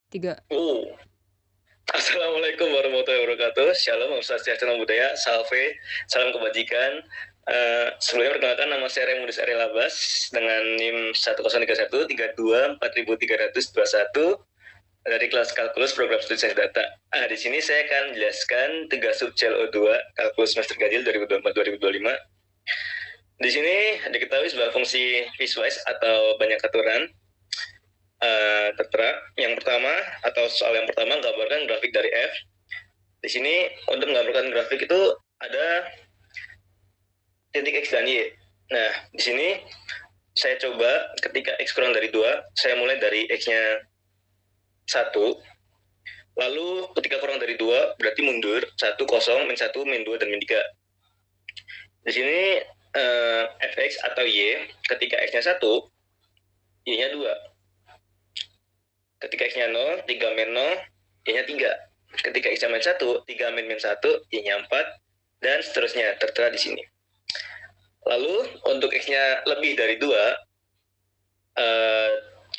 Tiga. Assalamualaikum warahmatullahi wabarakatuh. Shalom, Om Swastiastu, Namo Buddhaya, Salve, salam kebajikan. Sebelumnya perkenalkan, nama saya Remudis Ariel Abbas dengan NIM 1031 32 4321 dari kelas kalkulus program studi sains data. Di sini saya akan menjelaskan tugas subcel O2 kalkulus semester ganjil 2024-2025. Di sini diketahui sebuah fungsi piecewise atau banyak aturan tertera. Yang pertama atau soal yang pertama, gambarkan grafik dari F. Di sini untuk menggambarkan grafik itu ada titik X dan Y. Nah, di sini saya coba ketika X kurang dari 2, saya mulai dari X-nya 1. Lalu ketika kurang dari 2, berarti mundur 1, 0, min 1, min 2, dan min 3. Di sini Fx atau Y, ketika X-nya 1, Y-nya 2. Ketika X-nya 0, 3 min 0, Y-nya 3. Ketika X-nya min 1, 3 min 1, Y-nya 4, dan seterusnya tertera di sini. Lalu untuk X-nya lebih dari 2,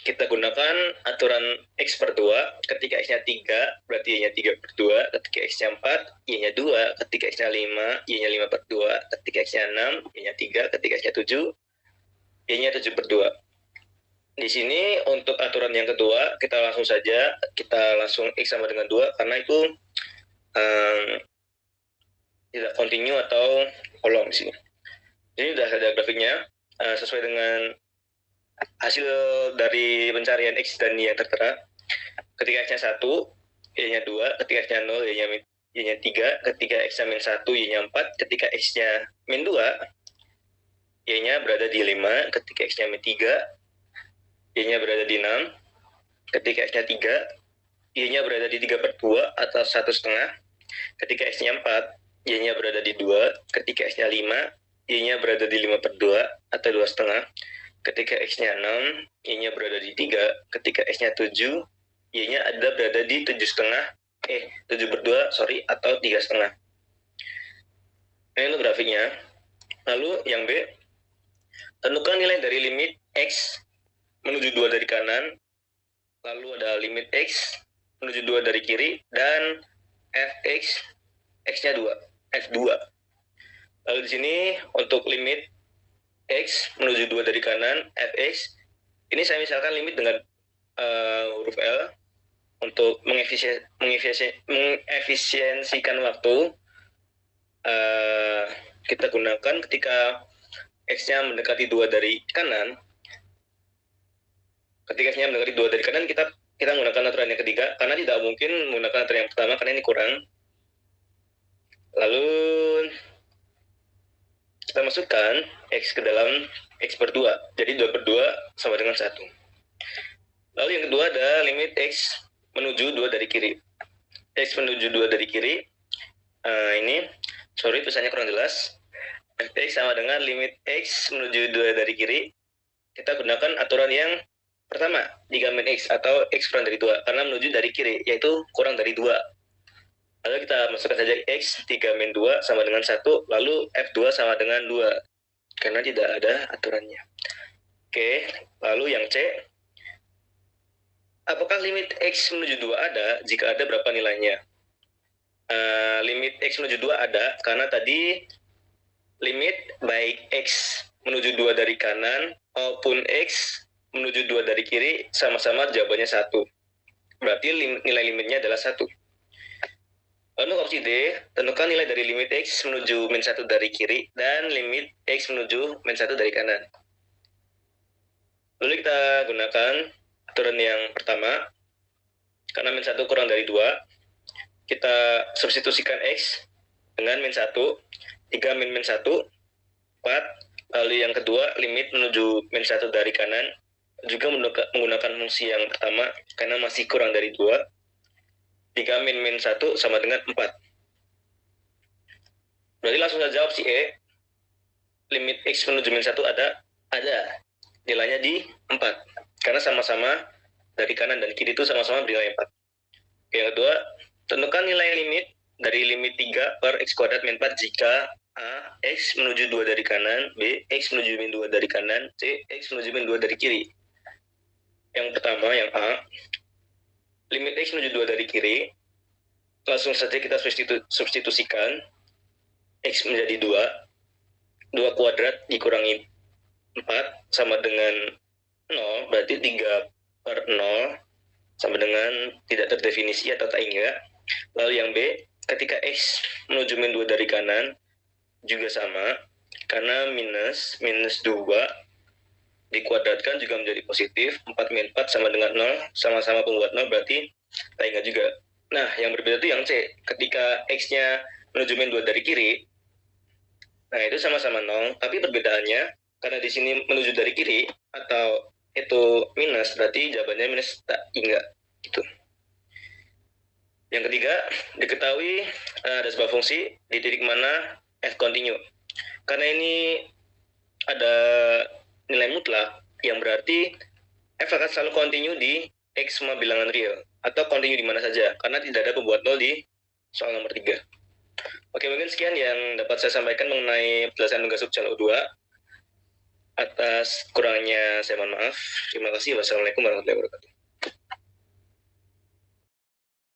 kita gunakan aturan X per 2. Ketika X-nya 3, berarti Y-nya 3 per 2. Ketika X-nya 4, Y-nya 2. Ketika X-nya 5, Y-nya 5 per 2. Ketika X-nya 6, Y-nya 3. Ketika X-nya 7, Y-nya 7 per 2. Di sini untuk aturan yang kedua, kita langsung X sama dengan 2, karena itu tidak kontinu atau kolom di sini. Ini sudah ada grafiknya sesuai dengan hasil dari pencarian X dan Y yang tertera. Ketika X-nya 1, Y-nya 2. Ketika X-nya 0, Y-nya 3. Ketika X-nya min 1, Y-nya 4. Ketika X-nya min 2, Y-nya berada di 5. Ketika X-nya min 3, Y-nya berada di 6. Ketika X-nya 3, Y-nya berada di 3 per 2 atau 1,5. Ketika X-nya 4, Y-nya berada di 2. Ketika X-nya 5, Y-nya berada di 5 per 2 atau 2,5. Ketika X-nya 6, Y-nya berada di 3. Ketika X-nya 7, Y-nya berada di 7 per 2, atau 3,5. Ini untuk grafiknya. Lalu yang B, tentukan nilai dari limit X menuju 2 dari kanan, lalu ada limit X menuju 2 dari kiri, dan Fx, X-nya 2, F2. Lalu di sini untuk limit X menuju 2 dari kanan, Fx, ini saya misalkan limit dengan huruf L untuk mengefisiensikan waktu. Kita gunakan ketika X-nya mendekati 2 dari kanan. Ketika X-nya mendekati 2 dari kanan, kita menggunakan aturan yang ketiga, karena tidak mungkin menggunakan aturan yang pertama, karena ini kurang. Lalu kita masukkan X ke dalam X per 2. Jadi 2 per 2 sama dengan 1. Lalu yang kedua ada limit X menuju 2 dari kiri. X menuju 2 dari kiri. Tulisannya kurang jelas. Fx sama dengan limit X menuju 2 dari kiri. Kita gunakan aturan yang pertama, 3 min X atau X kurang dari 2. Karena menuju dari kiri, yaitu kurang dari 2. Lalu kita masukkan saja X 3 min 2 sama dengan 1. Lalu F2 sama dengan 2. Karena tidak ada aturannya. Oke, lalu yang C, apakah limit X menuju 2 ada? Jika ada, berapa nilainya? Limit X menuju 2 ada, karena tadi limit baik X menuju 2 dari kanan maupun X menuju 2 dari kiri sama-sama jawabannya 1. Berarti nilai limitnya adalah 1. Lalu opsi D, tentukan nilai dari limit X menuju min 1 dari kiri dan limit X menuju min 1 dari kanan. Lalu kita gunakan aturan yang pertama, karena min 1 kurang dari 2, kita substitusikan X dengan min 1, 3 min 1, 4. Lalu yang kedua, limit menuju min 1 dari kanan, juga menggunakan fungsi yang pertama, karena masih kurang dari 2. 3 min 1 sama dengan 4. Berarti langsung saja opsi E, limit X menuju min 1 ada. Nilainya di 4. Karena sama-sama dari kanan dan kiri itu sama-sama bernilai 4. Yang kedua, tentukan nilai limit dari limit 3 per X kuadrat min 4 jika A, X menuju 2 dari kanan, B, X menuju min 2 dari kanan, C, X menuju min 2 dari kiri. Yang pertama, yang A, limit X menuju 2 dari kiri, langsung saja kita substitusikan X menjadi 2 kuadrat dikurangi 4 sama dengan 0, berarti 3/0 sama dengan tidak terdefinisi atau tak hingga. Lalu yang B, ketika X menuju min 2 dari kanan, juga sama, karena minus 2 dikuadratkan juga menjadi positif, 4 min 4 sama dengan 0, sama-sama pembuat 0, berarti tak hingga juga. Nah, yang berbeda itu yang C, ketika X-nya menuju min 2 dari kiri, nah itu sama-sama 0, tapi perbedaannya, karena di sini menuju dari kiri, atau itu minus, berarti jawabannya minus tak hingga, gitu. Yang ketiga, diketahui ada sebuah fungsi di titik mana f continue. Karena ini ada nilai mutlak, yang berarti f akan selalu continue di x semua bilangan real, atau continue di mana saja, karena tidak ada pembuat 0 di soal nomor 3. Oke, mungkin sekian yang dapat saya sampaikan mengenai penjelasan tugas subcal U2. Atas kurangnya saya mohon maaf. Terima kasih. Wassalamualaikum warahmatullahi wabarakatuh.